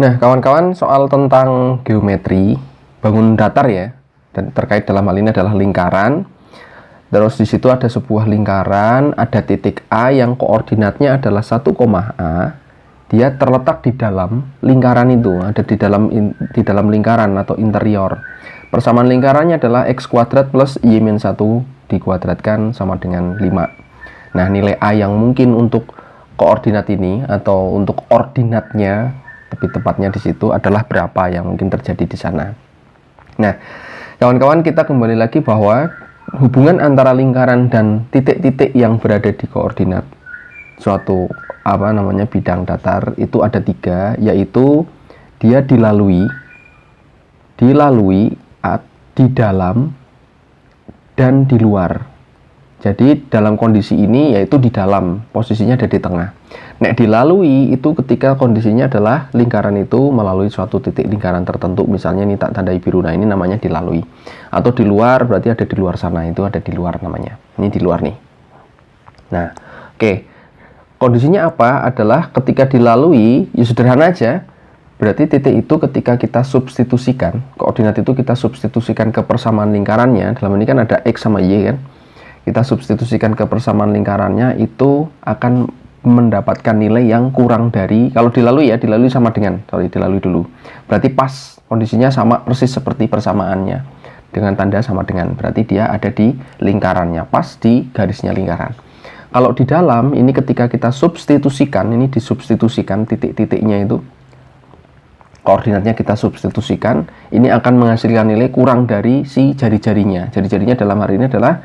Nah, kawan-kawan, soal tentang geometri bangun datar ya, dan terkait dalam hal ini adalah lingkaran. Terus di situ ada sebuah lingkaran, ada titik A yang koordinatnya adalah 1, A. Dia terletak di dalam lingkaran itu, ada di dalam lingkaran atau interior. Persamaan lingkarannya adalah x kuadrat plus y-1 dikuadratkan sama dengan 5. Nah, nilai A yang mungkin untuk koordinat ini atau untuk ordinatnya lebih tepatnya di situ adalah berapa yang mungkin terjadi di sana. Nah, kawan-kawan, kita kembali lagi bahwa hubungan antara lingkaran dan titik-titik yang berada di koordinat suatu bidang datar itu ada 3, yaitu dia dilalui, di dalam, dan di luar. Jadi dalam kondisi ini yaitu di dalam, posisinya ada di tengah. Nek dilalui itu ketika kondisinya adalah lingkaran itu melalui suatu titik lingkaran tertentu, misalnya ini tak tandai biru, nah ini namanya dilalui. Atau di luar berarti ada di luar sana, itu ada di luar namanya. Ini di luar nih. Nah, oke. Kondisinya apa? Adalah ketika dilalui, ya sederhana aja. Berarti titik itu ketika kita substitusikan, koordinat itu kita substitusikan ke persamaan lingkarannya, dalam ini kan ada X sama Y kan. Kita substitusikan ke persamaan lingkarannya, itu akan mendapatkan nilai yang kurang dari, kalau dilalui ya, dilalui sama dengan, dilalui dulu. Berarti pas, kondisinya sama persis seperti persamaannya. Dengan tanda sama dengan, berarti dia ada di lingkarannya, pas di garisnya lingkaran. Kalau di dalam, ini ketika kita substitusikan, ini disubstitusikan titik-titiknya itu, koordinatnya kita substitusikan, ini akan menghasilkan nilai kurang dari si jari-jarinya. Jari-jarinya dalam hari ini adalah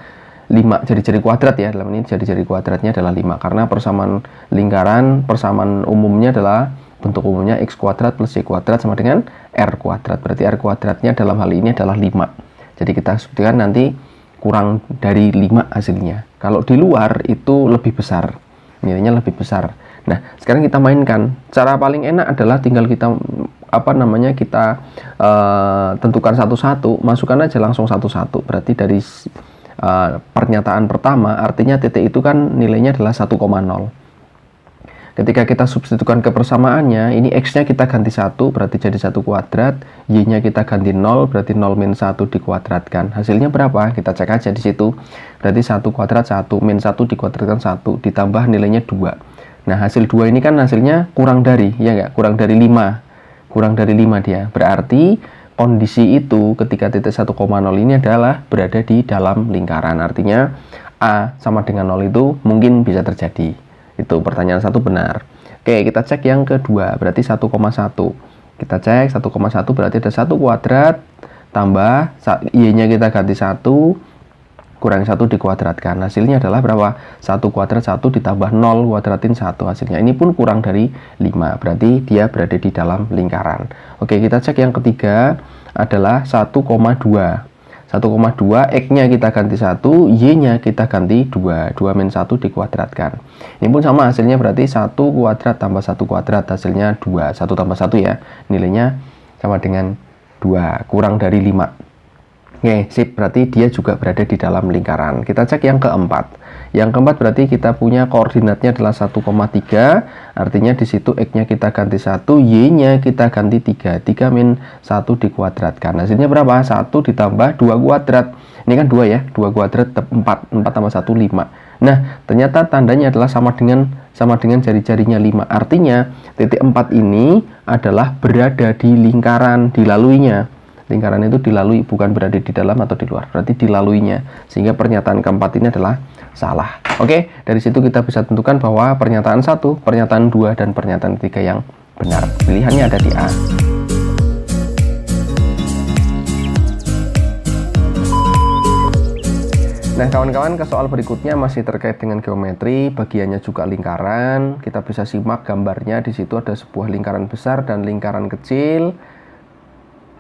5, jari-jari kuadrat ya, dalam ini jari-jari kuadratnya adalah 5, karena persamaan lingkaran, persamaan umumnya adalah bentuk umumnya x kuadrat plus y kuadrat sama dengan r kuadrat, berarti r kuadratnya dalam hal ini adalah 5. Jadi kita sebutkan nanti kurang dari 5 hasilnya. Kalau di luar itu lebih besar, nilainya lebih besar. Nah, sekarang kita mainkan. Cara paling enak adalah tinggal kita kita tentukan satu-satu, masukkan aja langsung satu-satu. Berarti dari pernyataan pertama, artinya titik itu kan nilainya adalah 1,0. Ketika kita substitusikan ke persamaannya, ini x-nya kita ganti 1, berarti jadi 1 kuadrat, y-nya kita ganti 0, berarti 0 min 1 dikuadratkan. Hasilnya berapa? Kita cek aja di situ. Berarti 1 kuadrat 1, min 1 dikuadratkan 1, ditambah nilainya 2. Nah, hasil 2 ini kan hasilnya kurang dari, ya nggak? Kurang dari 5. Kurang dari 5 dia. Berarti kondisi itu ketika titik 1,0 ini adalah berada di dalam lingkaran. Artinya A sama dengan 0 itu mungkin bisa terjadi. Itu pertanyaan 1 benar. Oke, kita cek yang kedua, berarti 1,1. Kita cek 1,1 berarti ada 1 kuadrat tambah y-nya kita ganti 1 kurang 1 dikuadratkan. Hasilnya adalah berapa? 1 kuadrat 1 ditambah 0 kuadratin 1. Hasilnya ini pun kurang dari 5. Berarti dia berada di dalam lingkaran. Oke, kita cek yang ketiga adalah 1,2. 1,2, x-nya kita ganti 1, y-nya kita ganti 2. 2 min 1 dikuadratkan. Ini pun sama hasilnya, berarti 1 kuadrat tambah 1 kuadrat, hasilnya 2. 1 tambah 1 ya, nilainya sama dengan 2, kurang dari 5. Oke, sip, berarti dia juga berada di dalam lingkaran. Kita cek yang keempat. Yang keempat berarti kita punya koordinatnya adalah 1,3, artinya di situ x-nya kita ganti 1, y-nya kita ganti 3. 3 min 1 dikuadratkan. Hasilnya berapa? 1 ditambah 2 kuadrat. Ini kan 2 ya, 2 kuadrat 4. 4 tambah 1, 5. Nah, ternyata tandanya adalah sama dengan jari-jarinya 5. Artinya, titik 4 ini adalah berada di lingkaran, dilaluinya. Lingkaran itu dilalui, bukan berada di dalam atau di luar, berarti dilaluinya, sehingga pernyataan keempat ini adalah salah. Oke, dari situ kita bisa tentukan bahwa pernyataan 1, pernyataan 2, dan pernyataan 3 yang benar. Pilihannya ada di A. Nah, kawan-kawan, ke soal berikutnya masih terkait dengan geometri, bagiannya juga lingkaran. Kita bisa simak gambarnya, di situ ada sebuah lingkaran besar dan lingkaran kecil.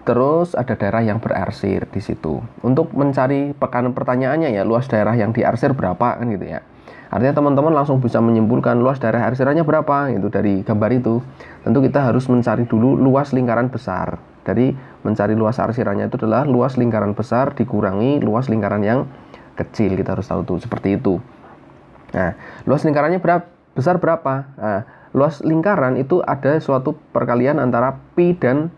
Terus ada daerah yang berarsir di situ. Untuk mencari pertanyaannya ya, luas daerah yang diarsir berapa kan gitu ya. Artinya teman-teman langsung bisa menyimpulkan luas daerah arsirannya berapa itu dari gambar itu. Tentu kita harus mencari dulu luas lingkaran besar. Dari mencari luas arsirannya itu adalah luas lingkaran besar dikurangi luas lingkaran yang kecil. Kita harus tahu tuh seperti itu. Nah, luas lingkarannya besar berapa? Nah, luas lingkaran itu ada suatu perkalian antara pi dan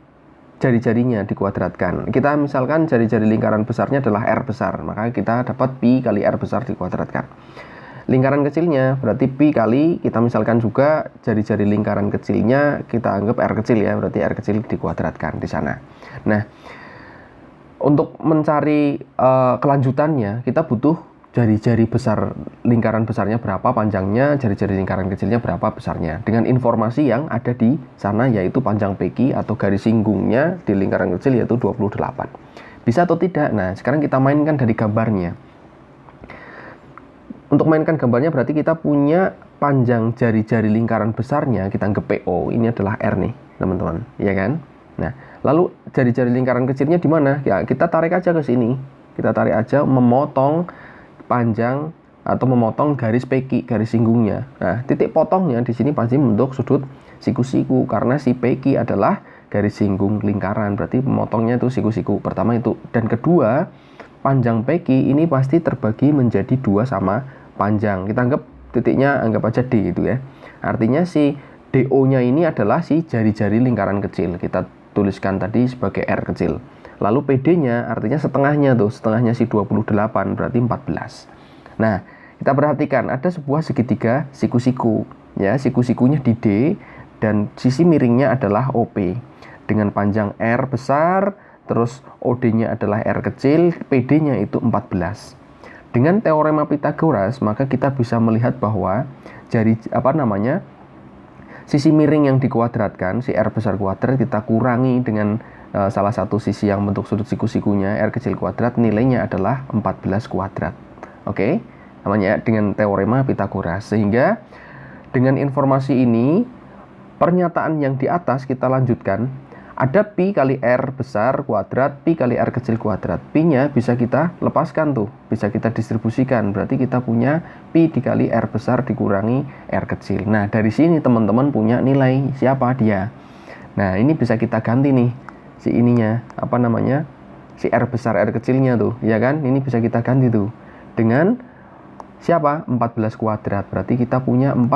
jari-jarinya dikuadratkan. Kita misalkan jari-jari lingkaran besarnya adalah R besar, maka kita dapat pi kali R besar dikuadratkan. Lingkaran kecilnya berarti pi kali, kita misalkan juga jari-jari lingkaran kecilnya kita anggap R kecil ya, berarti R kecil dikuadratkan di sana. Nah, untuk mencari kelanjutannya kita butuh jari-jari besar lingkaran besarnya berapa panjangnya, jari-jari lingkaran kecilnya berapa besarnya, dengan informasi yang ada di sana, yaitu panjang PQ atau garis singgungnya di lingkaran kecil yaitu 28. Bisa atau tidak? Nah, sekarang kita mainkan dari gambarnya. Untuk mainkan gambarnya berarti kita punya panjang jari-jari lingkaran besarnya, kita anggap PO, ini adalah R nih teman-teman, ya kan? Nah, lalu jari-jari lingkaran kecilnya di mana? Ya, kita tarik aja ke sini. Kita tarik aja, memotong panjang atau memotong garis PQ, garis singgungnya. Nah, titik potongnya di sini pasti membentuk sudut siku-siku karena si PQ adalah garis singgung lingkaran. Berarti memotongnya itu siku-siku. Pertama itu. Dan kedua, panjang PQ ini pasti terbagi menjadi 2 sama panjang. Kita anggap titiknya anggap aja D gitu ya. Artinya si DO-nya ini adalah si jari-jari lingkaran kecil. Kita tuliskan tadi sebagai R kecil. Lalu PD-nya artinya setengahnya tuh, setengahnya si 28 berarti 14. Nah, kita perhatikan ada sebuah segitiga siku-siku. Ya, siku-sikunya di D dan sisi miringnya adalah OP. Dengan panjang R besar, terus OD-nya adalah R kecil, PD-nya itu 14. Dengan teorema Pythagoras, maka kita bisa melihat bahwa sisi miring yang dikuadratkan, si R besar kuadrat kita kurangi dengan salah satu sisi yang bentuk sudut siku-sikunya, R kecil kuadrat, nilainya adalah 14 kuadrat. Oke, namanya dengan teorema Pythagoras. Sehingga dengan informasi ini, pernyataan yang di atas kita lanjutkan, ada pi kali R besar kuadrat, pi kali R kecil kuadrat. Pi-nya bisa kita lepaskan tuh, bisa kita distribusikan. Berarti kita punya pi dikali R besar dikurangi R kecil. Nah, dari sini teman-teman punya nilai siapa dia. Nah, ini bisa kita ganti nih. Si ininya, si R besar R kecilnya tuh, ya kan? Ini bisa kita ganti tuh dengan siapa? 14 kuadrat. Berarti kita punya 4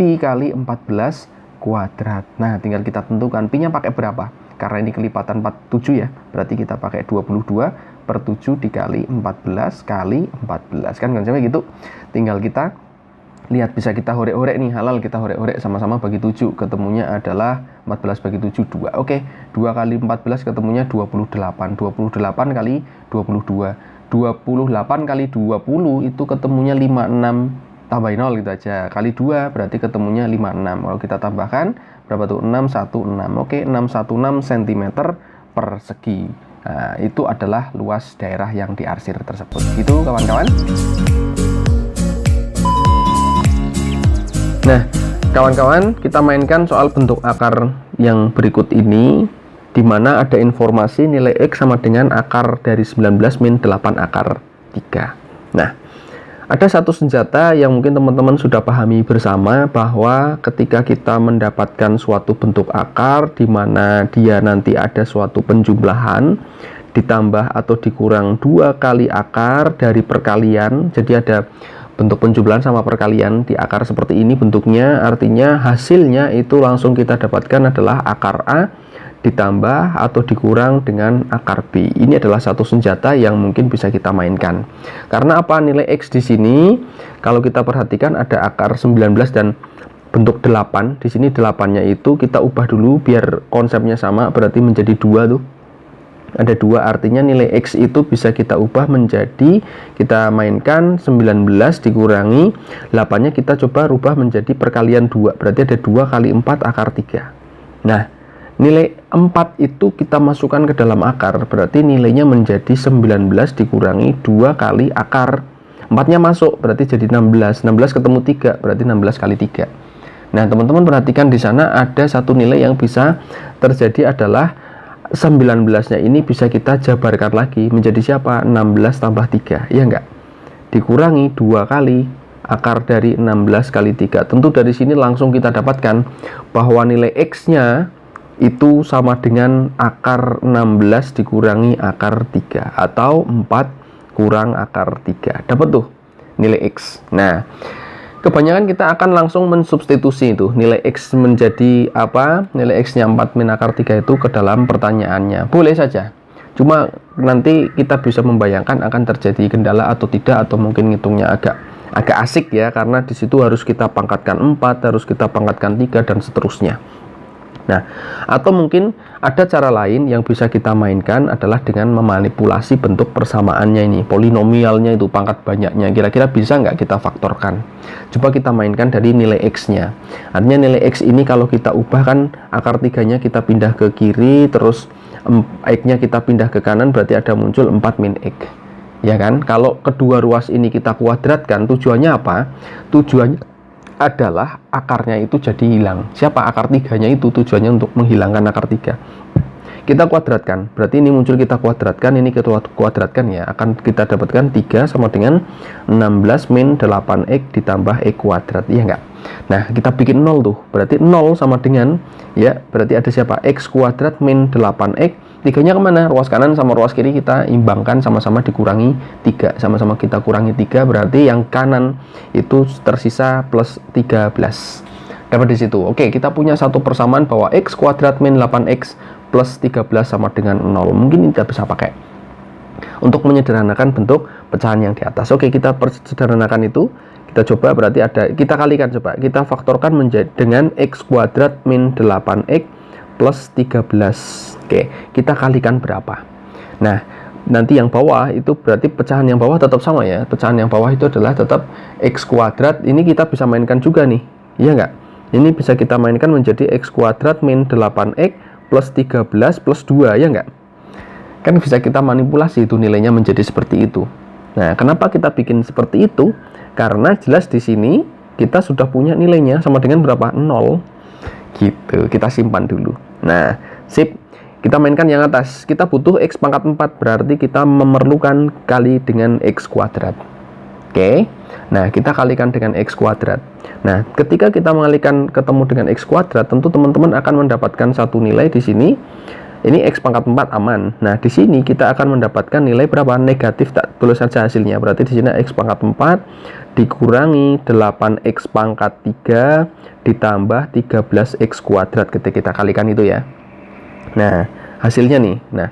pi kali 14 kuadrat. Nah, tinggal kita tentukan pi-nya pakai berapa? Karena ini kelipatan 47 ya. Berarti kita pakai 22/7 dikali 14 kali 14. Kan sampai gitu. Tinggal kita lihat, bisa kita horek-horek nih, halal kita horek-horek sama-sama bagi 7, ketemunya adalah 14 bagi 7, 2. Oke, 2 kali 14 ketemunya 28. 28 kali 22. 28 kali 20 itu ketemunya 56, tambahin 0 gitu aja. Kali 2 berarti ketemunya 56. Kalau kita tambahkan, berapa tuh? 616. Oke, 616 cm persegi. Nah, itu adalah luas daerah yang diarsir tersebut. Gitu kawan-kawan. Nah, kawan-kawan, kita mainkan soal bentuk akar yang berikut ini, di mana ada informasi nilai X sama dengan akar dari 19 min 8 akar 3. Nah, ada satu senjata yang mungkin teman-teman sudah pahami bersama, bahwa ketika kita mendapatkan suatu bentuk akar, di mana dia nanti ada suatu penjumlahan, ditambah atau dikurang 2 kali akar dari perkalian, jadi ada bentuk penjumlahan sama perkalian di akar seperti ini bentuknya, artinya hasilnya itu langsung kita dapatkan adalah akar A ditambah atau dikurang dengan akar B. Ini adalah satu senjata yang mungkin bisa kita mainkan. Karena apa? Nilai X di sini kalau kita perhatikan ada akar 19 dan bentuk 8. Di sini 8-nya itu kita ubah dulu biar konsepnya sama, berarti menjadi 2 tuh. Ada 2, artinya nilai X itu bisa kita ubah menjadi, kita mainkan 19 dikurangi 8-nya kita coba rubah menjadi perkalian 2, berarti ada 2 kali 4 akar 3. Nah, nilai 4 itu kita masukkan ke dalam akar, berarti nilainya menjadi 19 dikurangi 2 kali akar 4-nya masuk, berarti jadi 16. 16 ketemu 3, berarti 16 kali 3. Nah, teman-teman perhatikan di sana ada satu nilai yang bisa terjadi adalah 19-nya ini bisa kita jabarkan lagi menjadi siapa? 16 tambah 3, ya enggak? Dikurangi 2 kali akar dari 16 kali 3. Tentu dari sini langsung kita dapatkan bahwa nilai X-nya itu sama dengan akar 16 dikurangi akar 3, atau 4 kurang akar 3. Dapat tuh nilai X. Nah, Kebanyakan kita akan langsung mensubstitusi itu nilai X menjadi apa, nilai X-nya 4 min akar 3 itu ke dalam pertanyaannya. Boleh saja. Cuma nanti kita bisa membayangkan akan terjadi kendala atau tidak, atau mungkin ngitungnya agak asik ya, karena di situ harus kita pangkatkan 4, harus kita pangkatkan 3 dan seterusnya. Nah, atau mungkin ada cara lain yang bisa kita mainkan adalah dengan memanipulasi bentuk persamaannya ini, polinomialnya itu, pangkat banyaknya. Kira-kira bisa nggak kita faktorkan? Coba kita mainkan dari nilai X-nya. Artinya nilai X ini kalau kita ubah kan akar 3-nya kita pindah ke kiri, terus X-nya kita pindah ke kanan, berarti ada muncul 4 min X. Ya kan? Kalau kedua ruas ini kita kuadratkan, tujuannya apa? Tujuannya adalah akarnya itu jadi hilang. Siapa? Akar 3-nya itu tujuannya untuk menghilangkan akar 3. Kita kuadratkan, berarti ini muncul kita kuadratkan, ini kita kuadratkan ya, akan kita dapatkan 3 sama dengan 16 min 8x ditambah x kuadrat, iya enggak? Nah, kita bikin 0 tuh, berarti 0 sama dengan, ya, berarti ada siapa? X kuadrat min 8x, 3-nya kemana? Ruas kanan sama ruas kiri kita imbangkan, sama-sama dikurangi 3, sama-sama kita kurangi 3, berarti yang kanan itu tersisa plus 13. Dapat di situ. Oke, kita punya satu persamaan bahwa X kuadrat min 8x plus 13 sama dengan 0. Mungkin kita bisa pakai untuk menyederhanakan bentuk pecahan yang di atas. Oke, kita sederhanakan itu. Kita coba, berarti ada, kita kalikan, coba kita faktorkan menjadi dengan X kuadrat min 8x plus 13. Oke, kita kalikan berapa? Nah, nanti yang bawah itu berarti pecahan yang bawah tetap sama ya. Pecahan yang bawah itu adalah tetap X kuadrat. Ini kita bisa mainkan juga nih, iya nggak? Ini bisa kita mainkan menjadi X kuadrat min 8x plus 13 plus 2, ya nggak? Kan bisa kita manipulasi itu nilainya menjadi seperti itu. Nah, kenapa kita bikin seperti itu? Karena jelas di sini kita sudah punya nilainya sama dengan berapa? 0. Gitu, kita simpan dulu. Nah, sip. Kita mainkan yang atas. Kita butuh X pangkat 4, berarti kita memerlukan kali dengan X kuadrat. Oke. Nah, kita kalikan dengan X kuadrat. Nah, ketika kita mengalikan ketemu dengan X kuadrat, tentu teman-teman akan mendapatkan satu nilai di sini. Ini X pangkat 4 aman. Nah, di sini kita akan mendapatkan nilai berapa? Negatif, tak tulis saja hasilnya. Berarti di sini X pangkat 4 dikurangi 8X pangkat 3 ditambah 13X kuadrat ketika kita kalikan itu ya. Nah, hasilnya nih. Nah,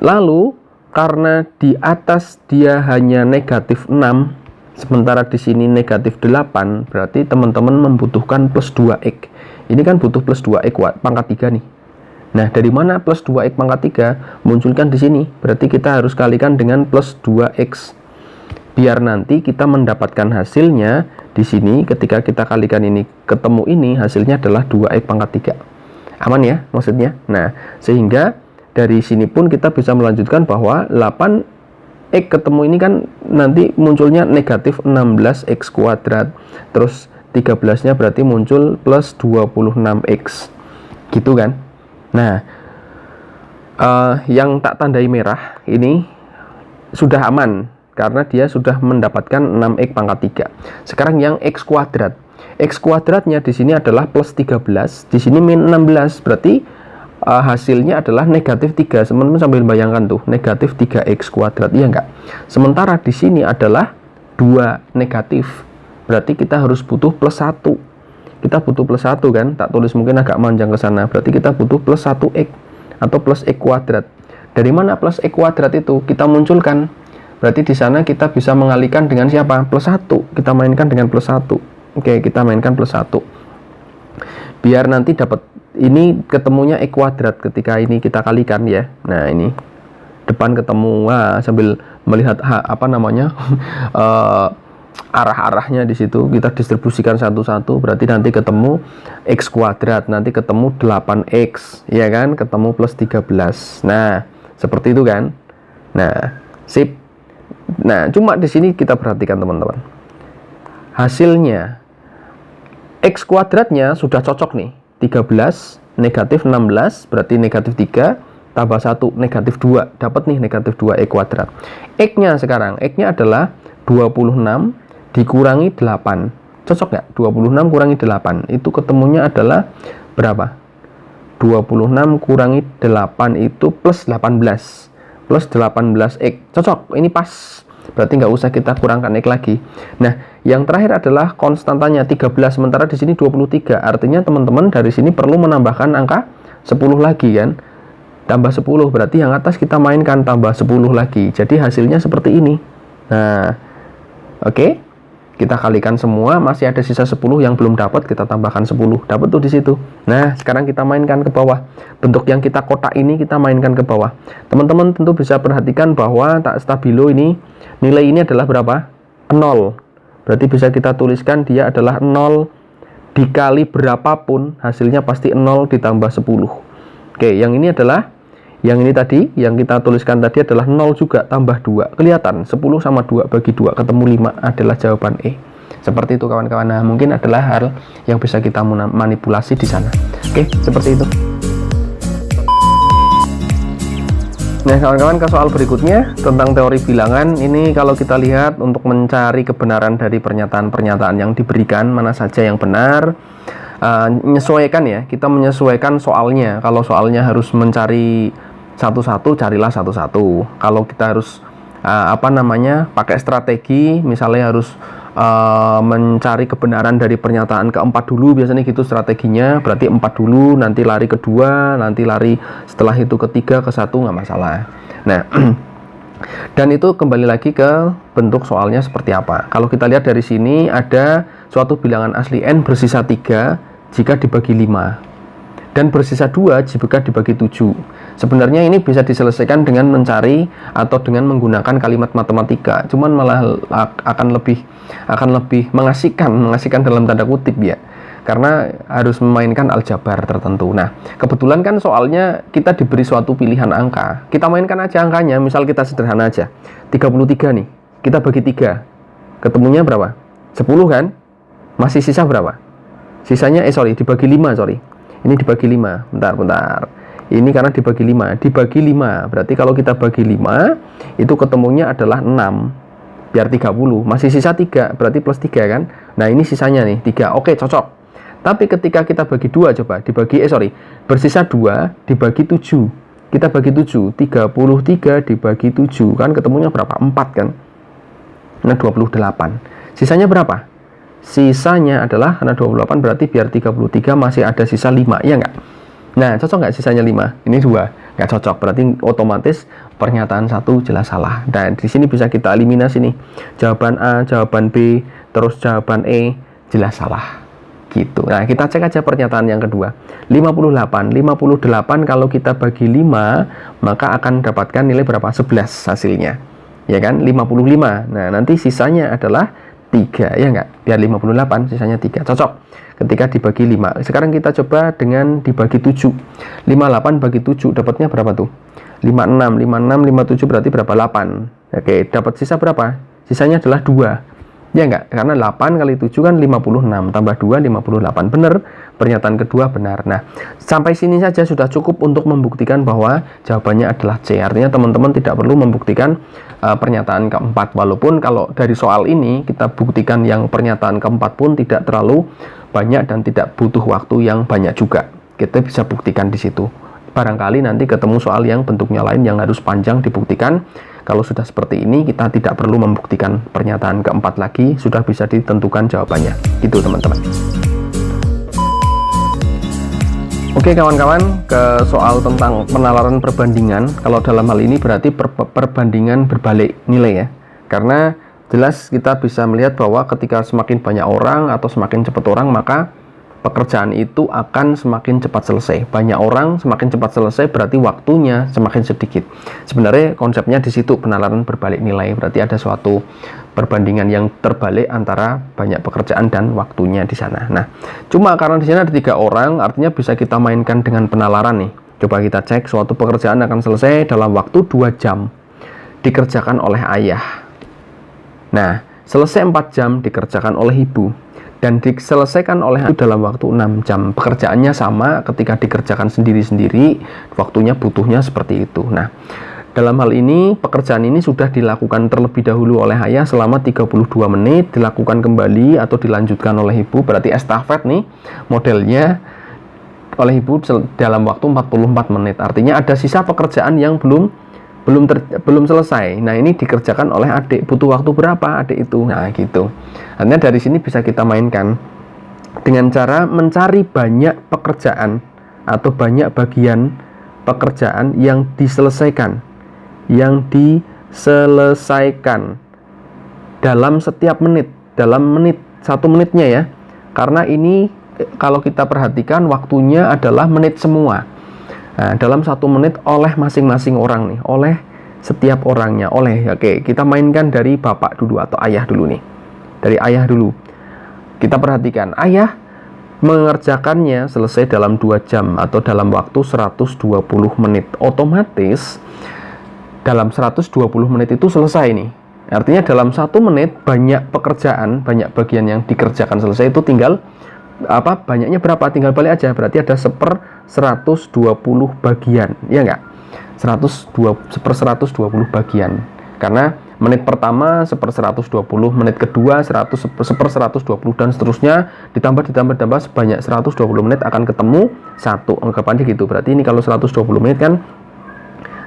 lalu karena di atas dia hanya negatif 6, sementara di sini negatif 8, berarti teman-teman membutuhkan plus 2X. Ini kan butuh plus 2X pangkat 3 nih. Nah, dari mana plus 2x pangkat 3? Munculkan di sini. Berarti kita harus kalikan dengan plus 2x. Biar nanti kita mendapatkan hasilnya di sini ketika kita kalikan ini ketemu ini, hasilnya adalah 2x pangkat 3. Aman ya maksudnya? Nah, sehingga dari sini pun kita bisa melanjutkan bahwa 8x ketemu ini kan nanti munculnya negatif 16x kuadrat. Terus 13-nya berarti muncul plus 26x. Gitu kan? Nah, yang tak tandai merah ini sudah aman karena dia sudah mendapatkan 6x pangkat 3. Sekarang yang x kuadrat. X kuadratnya di sini adalah plus 13, di sini min 16. Berarti hasilnya adalah negatif 3. Teman-teman sambil bayangkan tuh, negatif 3x kuadrat, iya enggak? Sementara di sini adalah 2 negatif. Berarti kita harus butuh plus 1. Kita butuh plus 1 kan, tak tulis mungkin agak manjang ke sana. Berarti kita butuh plus 1x atau plus x kuadrat. Dari mana plus x kuadrat itu kita munculkan? Berarti di sana kita bisa mengalihkan dengan siapa? Plus 1. Kita mainkan dengan plus 1. Oke, kita mainkan plus 1. Biar nanti dapat ini ketemunya x kuadrat ketika ini kita kalikan ya. Nah, ini depan ketemu. Wah, sambil melihat apa namanya? Arah-arahnya di situ kita distribusikan satu-satu, berarti nanti ketemu x kuadrat, nanti ketemu 8x, ya kan, ketemu plus 13. Nah, seperti itu kan. Nah, sip. Nah, cuma di sini kita perhatikan teman-teman. Hasilnya x kuadratnya sudah cocok nih. 13 negatif 16 berarti negatif 3 tambah 1 negatif 2, dapat nih negatif 2x kuadrat. X-nya sekarang, X-nya adalah 26 dikurangi 8. Cocok nggak? 26 kurangi 8. Itu ketemunya adalah berapa? 26 kurangi 8 itu plus 18. Plus 18x. Cocok, ini pas. Berarti nggak usah kita kurangkan x lagi. Nah, Yang terakhir adalah konstantanya 13, sementara di sini 23. Artinya teman-teman dari sini perlu menambahkan angka 10 lagi kan. Tambah 10, berarti yang atas kita mainkan tambah 10 lagi. Jadi hasilnya seperti ini. Nah, oke. Kita kalikan semua, masih ada sisa 10 yang belum dapat, kita tambahkan 10. Dapat tuh di situ. Nah, sekarang kita mainkan ke bawah. Bentuk yang kita kotak ini kita mainkan ke bawah. Teman-teman tentu bisa perhatikan bahwa tak stabilo ini, nilai ini adalah berapa? 0. Berarti bisa kita tuliskan dia adalah 0 dikali berapapun, hasilnya pasti 0 ditambah 10. Oke, yang ini adalah, yang ini tadi, yang kita tuliskan tadi adalah 0 juga tambah 2. Kelihatan, 10 sama 2 bagi 2 ketemu 5 adalah jawaban E. Seperti itu kawan-kawan. Nah, mungkin adalah hal yang bisa kita manipulasi di sana. Oke, seperti itu. Nah, kawan-kawan, ke soal berikutnya tentang teori bilangan. Ini kalau kita lihat untuk mencari kebenaran dari pernyataan-pernyataan yang diberikan, mana saja yang benar, menyesuaikan ya, kita menyesuaikan soalnya. Kalau soalnya harus mencari satu-satu, carilah satu-satu. Kalau kita harus pakai strategi, misalnya harus mencari kebenaran dari pernyataan keempat dulu, biasanya gitu strateginya. Berarti 4 dulu, nanti lari ke 2, nanti lari setelah itu ke 3, ke 1, nggak masalah. Nah, dan itu kembali lagi ke bentuk soalnya seperti apa. Kalau kita lihat dari sini ada suatu bilangan asli n bersisa 3 jika dibagi 5 dan bersisa 2 jika dibagi 7. Sebenarnya ini bisa diselesaikan dengan mencari atau dengan menggunakan kalimat matematika. Cuman malah akan lebih mengasihkan dalam tanda kutip ya. Karena harus memainkan aljabar tertentu. Nah, kebetulan kan soalnya kita diberi suatu pilihan angka. Kita mainkan aja angkanya, misal kita sederhana aja. 33 nih, kita bagi 3. Ketemunya berapa? 10 kan? Masih sisa berapa? Sisanya, dibagi 5, Ini dibagi 5, bentar. Ini karena dibagi 5. Dibagi 5, berarti kalau kita bagi 5, itu ketemunya adalah 6. Biar 30, masih sisa 3, berarti plus 3 kan? Nah, ini sisanya nih, 3. Oke, cocok. Tapi ketika kita bagi 2, coba, bersisa 2, dibagi 7. Kita bagi 7, 33 dibagi 7, kan ketemunya berapa? 4 kan? Nah, 28. Sisanya berapa? Sisanya adalah, karena 28 berarti biar 33 masih ada sisa 5, ya nggak? Nah, cocok nggak sisanya 5? Ini 2, nggak cocok, berarti otomatis pernyataan 1 jelas salah. Dan di sini bisa kita eliminasi nih, jawaban A, jawaban B, terus jawaban E, jelas salah. Gitu. Nah, kita cek aja pernyataan yang kedua. 58 kalau kita bagi 5, maka akan dapatkan nilai berapa? 11 hasilnya. Ya kan? 55. Nah, nanti sisanya adalah 3, ya enggak? Biar 58, sisanya 3. Cocok. Ketika dibagi 5. Sekarang kita coba dengan dibagi 7. 58 bagi 7, dapatnya berapa tuh? 56, 57 berarti berapa? 8. Oke, dapat sisa berapa? Sisanya adalah 2. Ya enggak? Karena 8 kali 7 kan 56, tambah 2, 58. Benar, pernyataan kedua benar. Nah, sampai sini saja sudah cukup untuk membuktikan bahwa jawabannya adalah C. Artinya teman-teman tidak perlu membuktikan pernyataan keempat. Walaupun kalau dari soal ini kita buktikan yang pernyataan keempat pun tidak terlalu banyak dan tidak butuh waktu yang banyak juga. Kita bisa buktikan di situ. Barangkali nanti ketemu soal yang bentuknya lain yang harus panjang dibuktikan. Kalau sudah seperti ini, kita tidak perlu membuktikan pernyataan keempat lagi, sudah bisa ditentukan jawabannya. Gitu teman-teman. Oke kawan-kawan, ke soal tentang penalaran perbandingan. Kalau dalam hal ini berarti perbandingan berbalik nilai ya. Karena jelas kita bisa melihat bahwa ketika semakin banyak orang atau semakin cepat orang, maka pekerjaan itu akan semakin cepat selesai. Banyak orang semakin cepat selesai berarti waktunya semakin sedikit. Sebenarnya konsepnya di situ penalaran berbalik nilai. Berarti ada suatu perbandingan yang terbalik antara banyak pekerjaan dan waktunya di sana. Nah, cuma karena di sini ada 3 orang, artinya bisa kita mainkan dengan penalaran nih. Coba kita cek, suatu pekerjaan akan selesai dalam waktu 2 jam. Dikerjakan oleh ayah. Nah, selesai 4 jam dikerjakan oleh ibu. Dan diselesaikan oleh ibu dalam waktu 6 jam. Pekerjaannya sama, ketika dikerjakan sendiri-sendiri, waktunya butuhnya seperti itu. Nah, dalam hal ini, pekerjaan ini sudah dilakukan terlebih dahulu oleh ayah selama 32 menit, dilakukan kembali atau dilanjutkan oleh ibu, berarti estafet nih, modelnya oleh ibu dalam waktu 44 menit. Artinya ada sisa pekerjaan yang belum belum selesai. Nah, ini dikerjakan oleh adik. Butuh waktu berapa adik itu? Nah, gitu. Artinya dari sini bisa kita mainkan dengan cara mencari banyak pekerjaan atau banyak bagian pekerjaan yang diselesaikan dalam setiap menit, dalam satu menitnya ya. Karena ini kalau kita perhatikan waktunya adalah menit semua. Nah, dalam satu menit oleh masing-masing orang nih, oleh setiap orangnya, oke, kita mainkan dari bapak dulu atau ayah dulu nih. Dari ayah dulu. Kita perhatikan, ayah mengerjakannya selesai dalam 2 jam atau dalam waktu 120 menit. Otomatis dalam 120 menit itu selesai nih. Artinya dalam 1 menit banyak pekerjaan, banyak bagian yang dikerjakan selesai, itu tinggal banyaknya berapa, tinggal balik aja. Berarti ada 1/120 bagian, ya enggak? 1/120 bagian. Karena menit pertama 1/120, menit kedua 1/120 dan seterusnya, ditambah sebanyak 120 menit akan ketemu satu, anggapannya gitu. Berarti ini kalau 120 menit kan,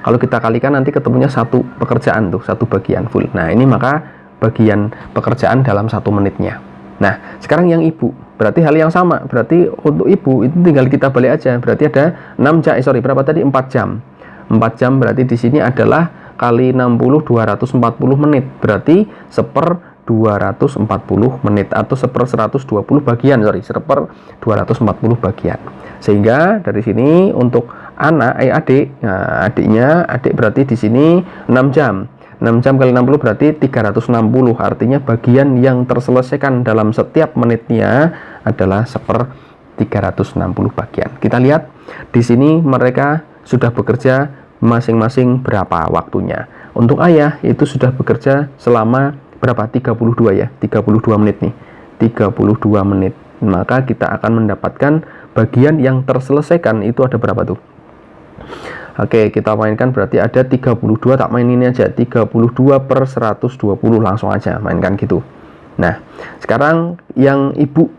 kalau kita kalikan nanti ketemunya satu pekerjaan tuh, satu bagian full. Nah, ini maka bagian pekerjaan dalam 1 menitnya. Nah, sekarang yang ibu, berarti hal yang sama. Berarti untuk ibu itu tinggal kita balik aja. Berarti ada 4 jam. 4 jam berarti di sini adalah kali 60 240 menit. Berarti 1/240 menit atau 1/120 bagian, 1/240 bagian. Sehingga dari sini untuk adik, nah, adik berarti di sini 6 jam. 6 jam kali 60 berarti 360. Artinya bagian yang terselesaikan dalam setiap menitnya adalah 1/360 bagian. Kita lihat di sini mereka sudah bekerja masing-masing berapa waktunya. Untuk ayah itu sudah bekerja selama berapa? 32 ya. 32 menit nih. 32 menit. Maka kita akan mendapatkan bagian yang terselesaikan itu ada berapa tuh? Oke, kita mainkan berarti ada 32, tak main ini aja, 32/120 langsung aja mainkan gitu. Nah, sekarang yang ibu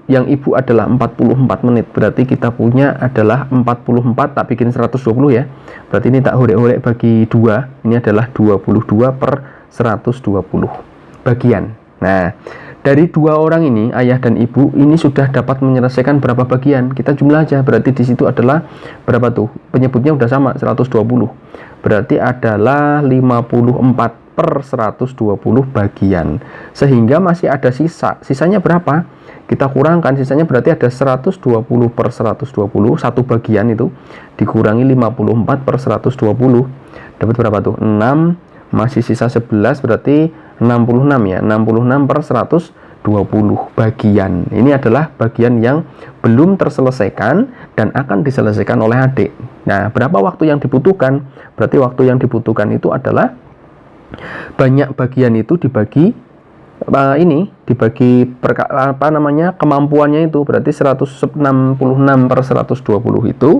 adalah 44 menit. Berarti kita punya adalah 44, tak bikin 120 ya. Berarti ini tak horek-horek bagi 2. Ini adalah 22/120 bagian. Nah, dari 2 orang ini, ayah dan ibu, ini sudah dapat menyelesaikan berapa bagian? Kita jumlah aja. Berarti di situ adalah berapa tuh? Penyebutnya udah sama, 120. Berarti adalah 54/120 bagian. Sehingga masih ada sisa. Sisanya berapa? Kita kurangkan, sisanya berarti ada 120/120, satu bagian itu dikurangi 54/120. Dapat berapa tuh? 6, masih sisa 11, berarti 66 ya. 66/120 bagian. Ini adalah bagian yang belum terselesaikan dan akan diselesaikan oleh adik. Nah, berapa waktu yang dibutuhkan? Berarti waktu yang dibutuhkan itu adalah banyak bagian itu dibagi kemampuannya itu. Berarti 166/120 itu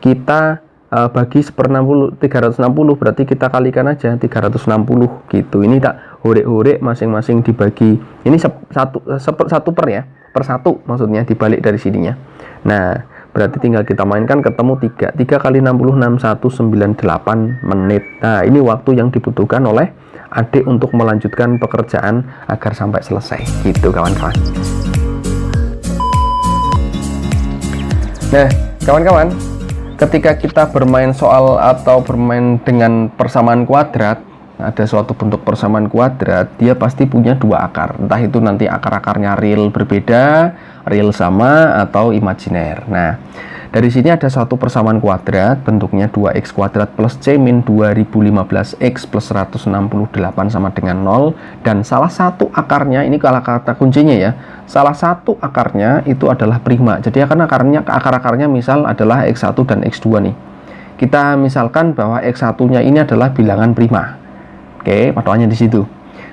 kita bagi 360, berarti kita kalikan aja 360 gitu. Ini tak horek-horek masing-masing dibagi. Ini satu per ya, per 1 maksudnya dibalik dari sininya. Nah, berarti tinggal kita mainkan ketemu 3 kali 66 198 menit. Nah, ini waktu yang dibutuhkan oleh adik untuk melanjutkan pekerjaan agar sampai selesai gitu kawan-kawan. Nah, kawan-kawan, ketika kita bermain soal atau bermain dengan persamaan kuadrat, ada suatu bentuk persamaan kuadrat, dia pasti punya 2 akar. Entah itu nanti akar-akarnya real berbeda, real sama, atau imajiner. Nah, dari sini ada suatu persamaan kuadrat, bentuknya 2x kuadrat plus c min 2015x plus 168 sama dengan 0. Dan salah satu akarnya, ini kalau kata kuncinya ya, salah satu akarnya itu adalah prima. Jadi akan akar-akarnya misal adalah x1 dan x2 nih. Kita misalkan bahwa x1-nya ini adalah bilangan prima. Oke, patokannya di situ.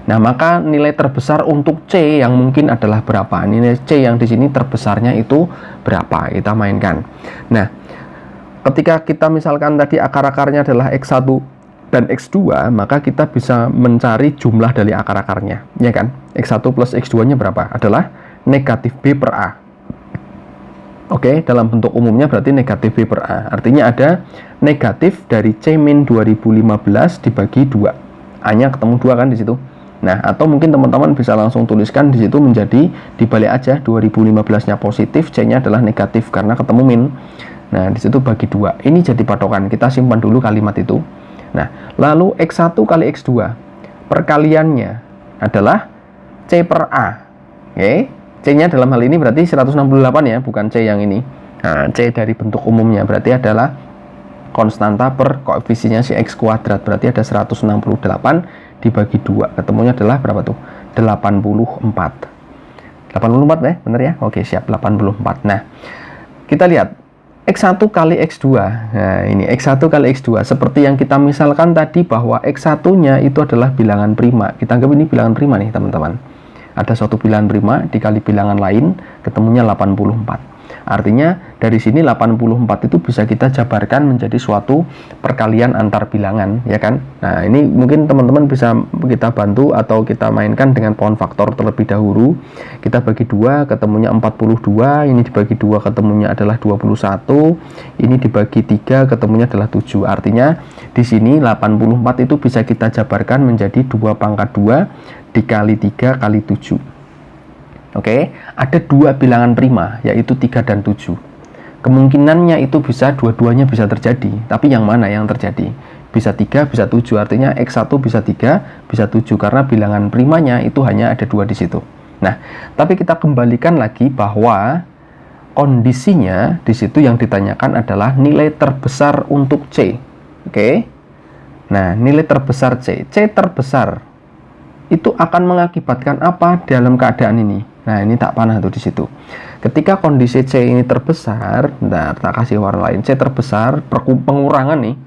Nah, maka nilai terbesar untuk C yang mungkin adalah berapa? Nilai C yang di sini terbesarnya itu berapa? Kita mainkan. Nah, ketika kita misalkan tadi akar-akarnya adalah X1 dan X2, maka kita bisa mencari jumlah dari akar-akarnya, ya kan? X1 plus X2-nya berapa? Adalah negatif B per A. Oke, dalam bentuk umumnya berarti negatif B per A. Artinya ada negatif dari C min 2015 dibagi 2. A-nya ketemu 2 kan di situ. Nah, atau mungkin teman-teman bisa langsung tuliskan di situ menjadi dibalik aja 2015-nya positif, C-nya adalah negatif karena ketemu min. Nah, di situ bagi 2. Ini jadi patokan. Kita simpan dulu kalimat itu. Nah, lalu X1 kali X2 perkaliannya adalah C per A. Oke. C-nya dalam hal ini berarti 168 ya, bukan C yang ini. Nah, C dari bentuk umumnya berarti adalah konstanta per koefisiennya si X kuadrat. Berarti ada 168 dibagi 2. Ketemunya adalah berapa tuh? 84. 84 ya, bener ya? Oke, siap, 84. Nah, kita lihat X1 kali X2. Nah, ini X1 kali X2. Seperti yang kita misalkan tadi bahwa X1-nya itu adalah bilangan prima. Kita anggap ini bilangan prima nih, teman-teman. Ada suatu bilangan prima dikali bilangan lain, ketemunya 84. Artinya dari sini 84 itu bisa kita jabarkan menjadi suatu perkalian antar bilangan, ya kan? Nah, ini mungkin teman-teman bisa kita bantu atau kita mainkan dengan pohon faktor terlebih dahulu. Kita bagi 2, ketemunya 42, ini dibagi 2 ketemunya adalah 21, ini dibagi 3 ketemunya adalah 7. Artinya di sini 84 itu bisa kita jabarkan menjadi 2 pangkat 2 dikali 3 kali 7. Oke, ada 2 bilangan prima, yaitu 3 dan 7. Kemungkinannya itu bisa dua-duanya bisa terjadi, tapi yang mana yang terjadi? Bisa 3, bisa 7, artinya X1 bisa 3, bisa 7, karena bilangan primanya itu hanya ada 2 di situ. Nah, tapi kita kembalikan lagi bahwa kondisinya di situ yang ditanyakan adalah nilai terbesar untuk C. Oke, nah nilai terbesar C terbesar itu akan mengakibatkan apa dalam keadaan ini? Nah, ini tak panah tuh di situ. Ketika kondisi C ini terbesar, bentar, tak kasih warna lain. C terbesar, pengurangan nih.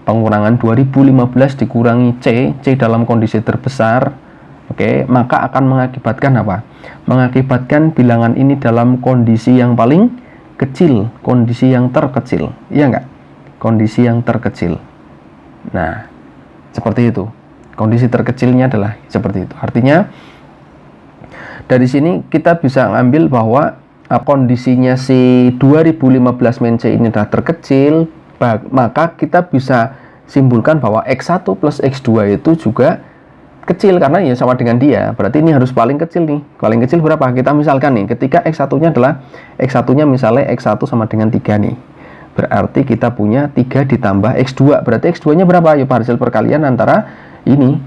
Pengurangan 2015 dikurangi C dalam kondisi terbesar. Oke, maka akan mengakibatkan apa? Mengakibatkan bilangan ini dalam kondisi yang paling kecil, kondisi yang terkecil. Iya enggak? Kondisi yang terkecil. Nah, seperti itu. Kondisi terkecilnya adalah seperti itu. Artinya dari sini kita bisa ngambil bahwa kondisinya si 2015 min C ini adalah terkecil, maka kita bisa simpulkan bahwa X1 plus X2 itu juga kecil karena ya sama dengan dia. Berarti ini harus paling kecil nih. Paling kecil berapa? Kita misalkan nih, ketika X1-nya adalah X1-nya misalnya X1 sama dengan 3 nih. Berarti kita punya 3 ditambah X2. Berarti X2-nya berapa? Ya hasil perkalian antara ini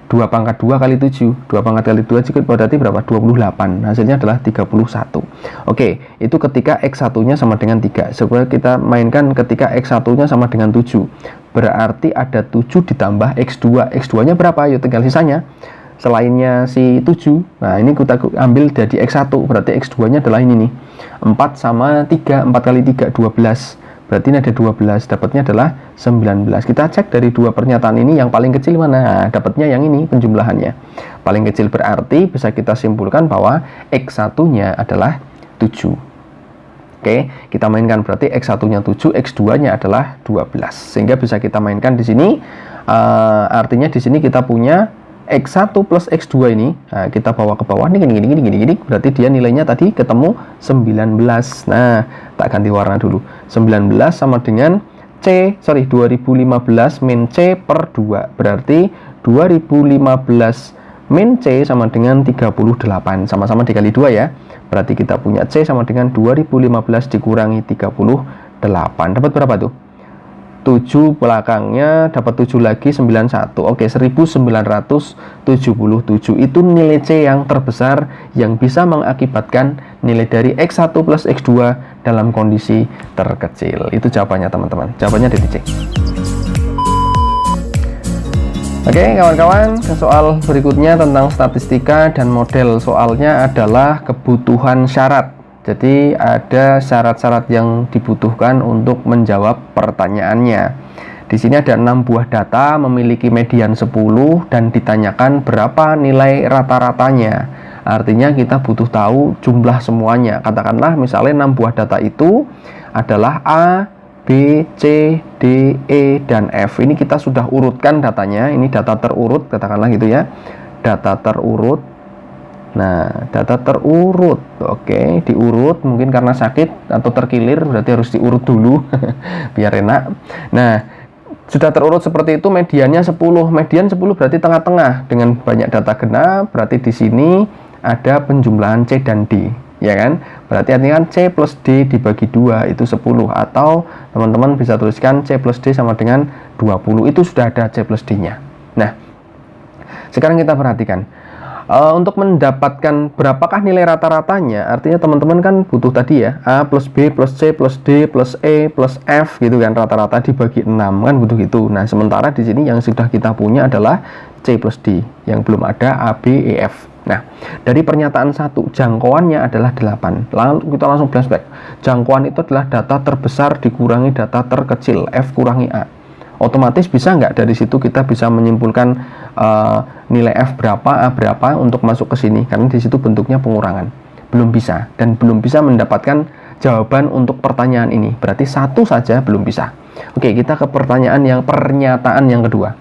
2 pangkat 2 kali 7. 2 pangkat kali 2 cukup berarti berapa? 28. Hasilnya adalah 31. Oke, itu ketika X1-nya sama dengan 3. Supaya kita mainkan ketika X1-nya sama dengan 7. Berarti ada 7 ditambah X2. X2-nya berapa? Yuk tinggal sisanya. Selainnya si 7. Nah, ini kita ambil jadi X1. Berarti X2-nya adalah ini nih. 4 sama 3. 4 kali 3, 12. Berarti ini ada 12, dapatnya adalah 19. Kita cek dari 2 pernyataan ini yang paling kecil mana? Nah, dapatnya yang ini penjumlahannya. Paling kecil berarti bisa kita simpulkan bahwa X1-nya adalah 7. Oke, kita mainkan berarti X1-nya 7, X2-nya adalah 12. Sehingga bisa kita mainkan di sini, artinya di sini kita punya X1 plus X2 ini, nah, kita bawa ke bawah nih gini, berarti dia nilainya tadi ketemu 19. Nah, tak ganti warna dulu. 19 sama dengan 2015 min C per 2. Berarti 2015 min C sama dengan 38. Sama-sama dikali 2 ya. Berarti kita punya C sama dengan 2015 dikurangi 38. Dapat berapa tuh? 7 belakangnya dapat 7 lagi 91. Oke, 1977 itu nilai C yang terbesar yang bisa mengakibatkan nilai dari X1 plus X2 dalam kondisi terkecil. Itu jawabannya teman-teman. Jawabannya ada di C. Oke, kawan-kawan, soal berikutnya tentang statistika dan model. Soalnya adalah kebutuhan syarat. Jadi ada syarat-syarat yang dibutuhkan untuk menjawab pertanyaannya. Di sini ada 6 buah data memiliki median 10 dan ditanyakan berapa nilai rata-ratanya. Artinya kita butuh tahu jumlah semuanya. Katakanlah misalnya 6 buah data itu adalah A, B, C, D, E, dan F. Ini kita sudah urutkan datanya. Ini data terurut, katakanlah gitu ya. Data terurut Nah, data terurut. Oke, diurut mungkin karena sakit atau terkilir, berarti harus diurut dulu biar enak. Nah, sudah terurut seperti itu, mediannya 10. Median 10 berarti tengah-tengah dengan banyak data genap, berarti di sini ada penjumlahan C dan D, ya kan? Berarti artinya kan C plus D dibagi 2 itu 10, atau teman-teman bisa tuliskan C plus D sama dengan 20. Itu sudah ada C plus D-nya. Nah, sekarang kita perhatikan. Untuk mendapatkan berapakah nilai rata-ratanya, artinya teman-teman kan butuh tadi ya, A plus B plus C plus D plus E plus F gitu kan, rata-rata dibagi 6 kan, butuh gitu. Nah, sementara di sini yang sudah kita punya adalah C plus D, yang belum ada A, B, E, F. Nah, dari pernyataan 1, jangkauannya adalah 8. Lalu kita langsung flashback. Jangkauan itu adalah data terbesar dikurangi data terkecil, F kurangi A. Otomatis bisa nggak dari situ kita bisa menyimpulkan nilai F berapa, A berapa untuk masuk ke sini, karena di situ bentuknya pengurangan. Belum bisa, dan belum bisa mendapatkan jawaban untuk pertanyaan ini. Berarti 1 saja belum bisa. Oke, kita ke pernyataan yang kedua.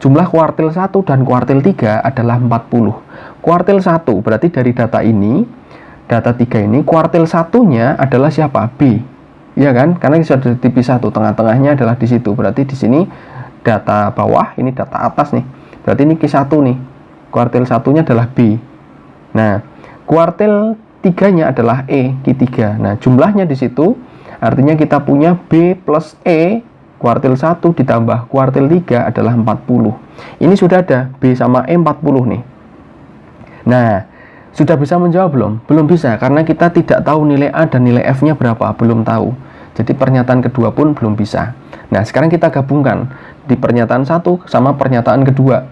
Jumlah kuartil 1 dan kuartil 3 adalah 40. Kuartil 1 berarti dari data ini, data 3 ini, kuartil satunya adalah siapa? B. Iya kan? Karena sudah dipisah tuh, tengah-tengahnya adalah di situ. Berarti di sini data bawah, ini data atas nih. Berarti ini Q1 nih. Kuartil satunya adalah B. Nah, kuartil 3-nya adalah E, Q3. Nah, jumlahnya di situ artinya kita punya B plus E kuartil 1 ditambah kuartil 3 adalah 40. Ini sudah ada B sama E 40 nih. Nah, sudah bisa menjawab belum? Belum bisa, karena kita tidak tahu nilai A dan nilai F-nya berapa, belum tahu. Jadi pernyataan kedua pun belum bisa. Nah, sekarang kita gabungkan di pernyataan 1 sama pernyataan kedua.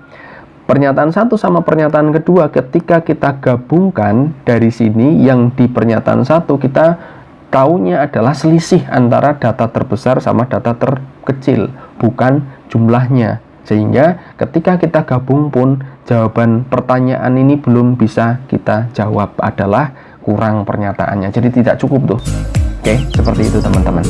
Pernyataan 1 sama pernyataan kedua, ketika kita gabungkan dari sini, yang di pernyataan 1 kita tahunya adalah selisih antara data terbesar sama data terkecil, bukan jumlahnya. Sehingga ketika kita gabung pun jawaban pertanyaan ini belum bisa kita jawab, adalah kurang pernyataannya. Jadi tidak cukup tuh. Oke, seperti itu teman-teman.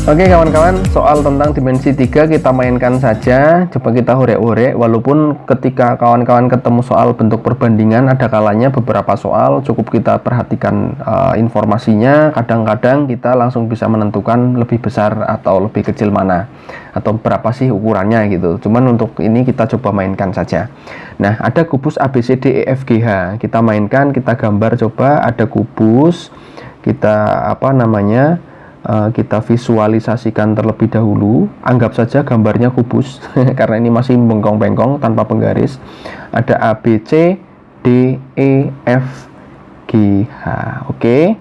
Oke kawan-kawan, soal tentang dimensi 3 kita mainkan saja. Coba kita horek-horek, walaupun ketika kawan-kawan ketemu soal bentuk perbandingan, ada kalanya beberapa soal cukup kita perhatikan informasinya. Kadang-kadang kita langsung bisa menentukan lebih besar atau lebih kecil mana, atau berapa sih ukurannya gitu. Cuman untuk ini kita coba mainkan saja. Nah, ada kubus ABCDEFGH. Kita mainkan, kita gambar coba. Ada kubus, kita kita visualisasikan terlebih dahulu. Anggap saja gambarnya kubus karena ini masih bengkong-bengkong tanpa penggaris. Ada A, B, C, D, E, F, G, H. Oke.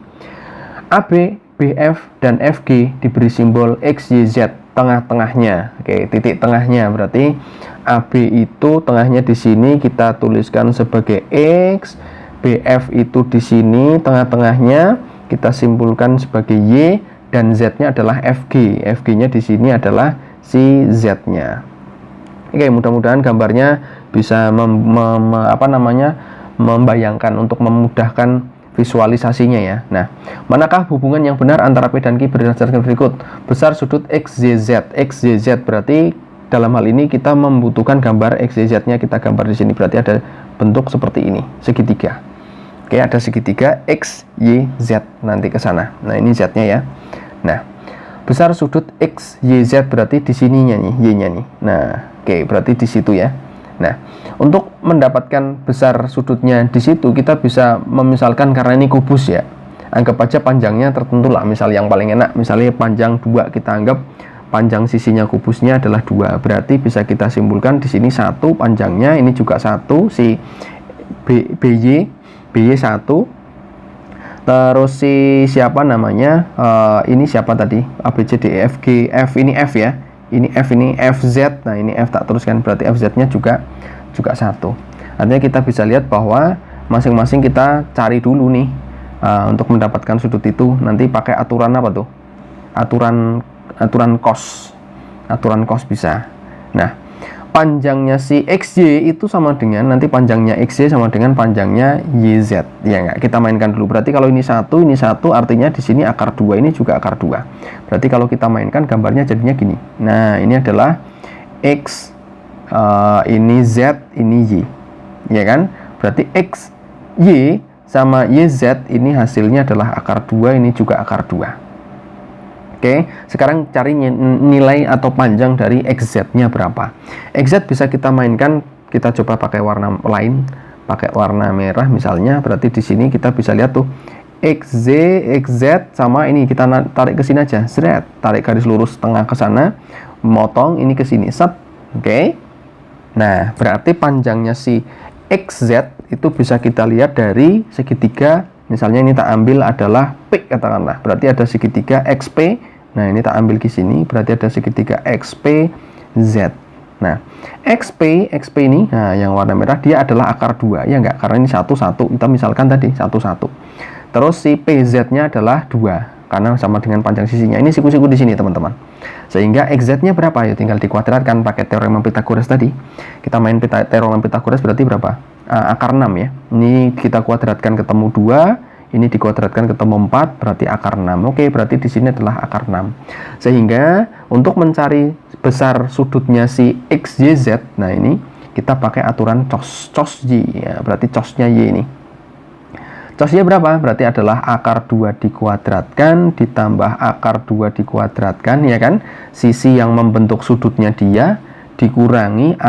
A, B, B, F, dan F, G diberi simbol X, Y, Z tengah-tengahnya. Oke, titik tengahnya berarti A, B itu tengahnya di sini kita tuliskan sebagai X, B, F itu di sini tengah-tengahnya kita simpulkan sebagai Y, dan Z-nya adalah FG. FG-nya di sini adalah si Z-nya. Oke, mudah-mudahan gambarnya bisa membayangkan untuk memudahkan visualisasinya ya. Nah, manakah hubungan yang benar antara P dan Q berdasarkan berikut? Besar sudut XYZ. XYZ berarti dalam hal ini kita membutuhkan gambar XYZ-nya, kita gambar di sini. Berarti ada bentuk seperti ini, segitiga. Oke, ada segitiga X, Y, Z nanti ke sana. Nah, ini Z-nya ya. Nah, besar sudut X, Y, Z berarti di sininya nih, Y-nya nih. Nah, oke, berarti di situ ya. Nah, untuk mendapatkan besar sudutnya di situ, kita bisa memisalkan karena ini kubus ya. Anggap aja panjangnya tertentu lah, misal yang paling enak, misalnya panjang 2, kita anggap panjang sisinya kubusnya adalah 2. Berarti bisa kita simpulkan di sini 1 panjangnya, ini juga 1, si BY 1, terus si siapa namanya, ini siapa tadi, A, B, C, D, E, F, G, F, ini F ya, ini F, ini FZ. Nah, ini F tak teruskan, berarti FZ-nya juga 1. Artinya kita bisa lihat bahwa masing-masing kita cari dulu nih untuk mendapatkan sudut itu. Nanti pakai aturan apa tuh? Aturan cos. Aturan cos bisa. Nah, panjangnya si XY itu sama dengan, nanti panjangnya XY sama dengan panjangnya YZ. Ya enggak? Kita mainkan dulu. Berarti kalau ini 1, artinya di sini akar 2, ini juga akar 2. Berarti kalau kita mainkan gambarnya jadinya gini. Nah, ini adalah X, ini Z, ini Y, ya kan? Berarti X, Y sama YZ ini hasilnya adalah akar 2, ini juga akar 2. Oke, sekarang cari nilai atau panjang dari XZ-nya berapa. XZ bisa kita mainkan, kita coba pakai warna lain, pakai warna merah misalnya. Berarti di sini kita bisa lihat tuh XZ, XZ sama ini kita tarik ke sini aja, seret, tarik garis lurus tengah ke sana, motong ini ke sini, set. Oke. Nah, berarti panjangnya si XZ itu bisa kita lihat dari segitiga. Misalnya ini tak ambil adalah P katakanlah, berarti ada segitiga XP. Nah, ini tak ambil di sini, berarti ada segitiga XP Z. Nah, XP ini, nah yang warna merah dia adalah akar 2, ya enggak? Karena ini 1 1. Kita misalkan tadi 1 1. Terus si PZ-nya adalah 2 karena sama dengan panjang sisinya. Ini siku-siku di sini, teman-teman. Sehingga XZ-nya berapa? Ya tinggal dikuadratkan pakai teorema Pythagoras tadi. Kita main teorema Pythagoras berarti berapa? Akar 6 ya. Ini kita kuadratkan ketemu 2, ini dikuadratkan ketemu 4, berarti akar 6. Oke, berarti di sini adalah akar 6. Sehingga untuk mencari besar sudutnya si XYZ, nah ini kita pakai aturan cos Y ya, berarti cosnya Y ini. Cosnya berapa? Berarti adalah akar 2 dikuadratkan ditambah akar 2 dikuadratkan, ya kan? Sisi yang membentuk sudutnya dia dikurangi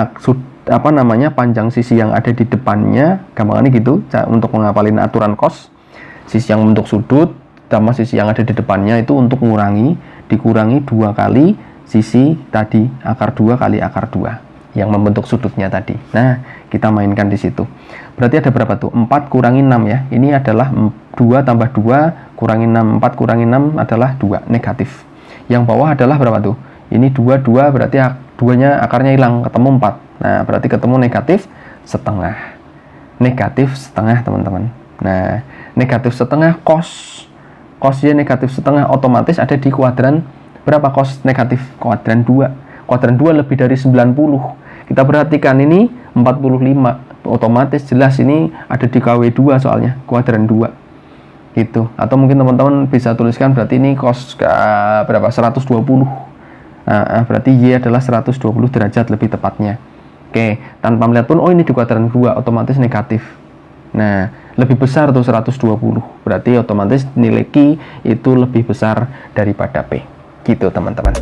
panjang sisi yang ada di depannya. Gampangannya gitu, untuk menghafalin aturan cos. Sisi yang membentuk sudut tambah sisi yang ada di depannya itu untuk dikurangi 2 kali sisi tadi, akar 2 kali akar 2 yang membentuk sudutnya tadi. Nah, kita mainkan di situ. Berarti ada berapa tuh? 4 kurangi 6 ya. Ini adalah 2 tambah 2 kurangi 6. 4 kurangi 6 adalah 2, negatif. Yang bawah adalah berapa tuh? Ini 2, berarti 2-nya akarnya hilang, ketemu 4. Nah, berarti ketemu negatif setengah. Negatif setengah, teman-teman. Nah, negatif setengah cosnya negatif setengah otomatis ada di kuadran berapa? Cos negatif kuadran 2. Kuadran 2 lebih dari 90. Kita perhatikan ini 45. Otomatis jelas ini ada di KW2 soalnya, kuadran 2. Gitu. Atau mungkin teman-teman bisa tuliskan berarti ini cos berapa? 120. Berarti Y adalah 120 derajat lebih tepatnya. Oke, tanpa melihat pun, oh ini di kuadran 2, otomatis negatif. Nah, lebih besar tuh 120. Berarti otomatis nilai Q itu lebih besar daripada P. Gitu, teman-teman.